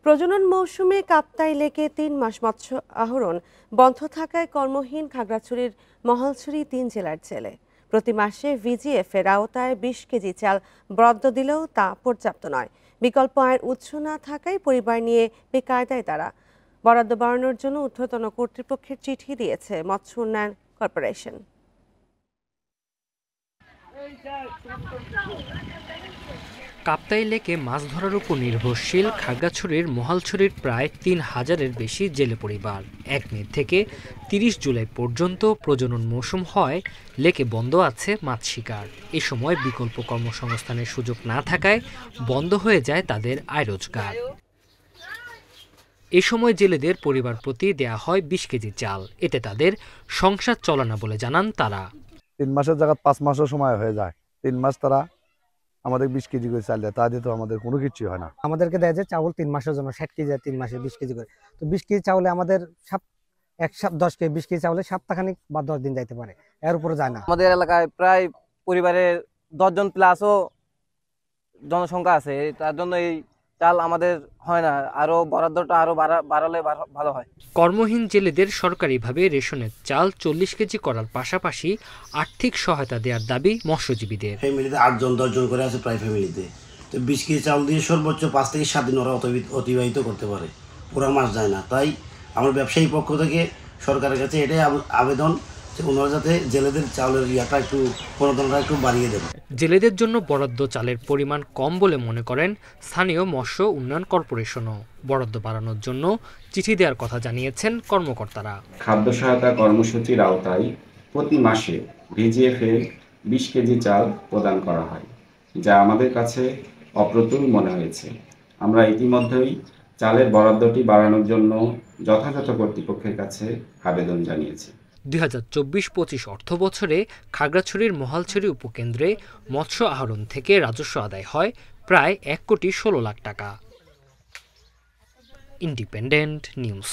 প্রজনন মৌসুমে কাপ্তাই লেকে ৩ মাস মৎস্য আহরণ বন্ধ থাকায় কর্মহীন খাগড়াছড়ির মহালছড়ি ৩ জেলার জেলে। প্রতি মাসে ভিজিএফ এর আওতায় ২০ কেজি চাল বরাদ্দ দিলেও তা পর্যাপ্ত নয়। বিকল্প আয়ের উৎস না থাকায় পরিবার নিয়ে বেকায়দায় তারা। বরাদ্দ বাড়ানোর জন্য ঊর্ধ্বতন কর্তৃপক্ষের চিঠি দিয়েছে মৎস্য উন্নয়ন কর্পোরেশন। কাপ্তাই লেকে মাছ ধরার উপর নির্ভরশীল খাগড়াছড়ির মহালছড়ির প্রায় ৩,০০০-এর বেশি জেলে পরিবার। ১ মে থেকে ৩০ জুলাই পর্যন্ত প্রজনন মৌসুম হয় লেকে বন্ধ আছে মাছ শিকার। এ সময় বিকল্প কর্মসংস্থানের সুযোগ না থাকায় বন্ধ হয়ে যায় তাদের আয় রোজগার। এ সময় জেলেদের পরিবার প্রতি দেয়া হয় ২০ কেজি চাল। এতে তাদের সংসার চলে না বলে জানান তারা। ৩ মাসের জায়গায় ৫ মাসও সময় হয়ে যায়। ৩ মাস তারা আমাদের ২০ কেজি করে চাল দেয়, তা দিয়ে তো আমাদের কোনো কিছু হয় না। আমাদেরকে দেয় যে চাউল ৩ মাসের জন্য ৬০ কেজি, ৩ মাসে ২০ কেজি করে। তো ২০ কেজি চাউলে আমাদের ১ কেজি ২০ কেজি চাউলে সপ্তাহখানিক বা ১০ দিন যাইতে পারে, এর উপরে যায় না। আমাদের এলাকায় প্রায় পরিবারের ১০ জন প্লাসও জনসংখ্যা আছে, তার জন্য এই চাল আমাদের হয় না। আরো বরাদ্দটা আরো বাড়ালে ভালো হয়। কর্মহীন জেলেদের সরকারিভাবে রেশনের চাল ৪০ কেজি করার পাশাপাশি আর্থিক সহায়তা দেওয়ার দাবি মৎস্যজীবীদের। ফ্যামিলিতে ৮ জন ১০ জন করে আছে প্রায় ফ্যামিলিতে। তো ২০ কেজি চাল দিয়ে সর্বোচ্চ ৫ থেকে ৭ দিন ওরা অতিবাহিত করতে পারে, পুরো মাস যায় না। তাই আমার ব্যবসায়ী পক্ষ থেকে সরকারের কাছে এটাই আবেদন যে ওনারা যাতে জেলেদের চালের প্রণোদনাটা একটু বাড়িয়ে দেন। জেলেদের জন্য বরাদ্দ চালের পরিমাণ কম বলে মনে করেন স্থানীয় মৎস্য উন্নয়ন কর্পোরেশনও। বরাদ্দ বাড়ানোর জন্য চিঠি দেওয়ার কথা জানিয়েছেন কর্মকর্তারা। খাদ্য সহায়তা কর্মসূচির আওতায় প্রতি মাসে ভিজিএফ এর ২০ কেজি চাল প্রদান করা হয়, যা আমাদের কাছে অপ্রতুল মনে হয়েছে। আমরা ইতিমধ্যেই চালের বরাদ্দটি বাড়ানোর জন্য যথাযথ কর্তৃপক্ষের কাছে আবেদন জানিয়েছি। ২০২৪-২৫ অর্থবছরে খাগড়াছড়ির মহালছড়ি উপকেন্দ্রে মৎস্য আহরণ থেকে রাজস্ব আদায় হয় প্রায় ১,১৬,০০,০০০ টাকা। Independent news.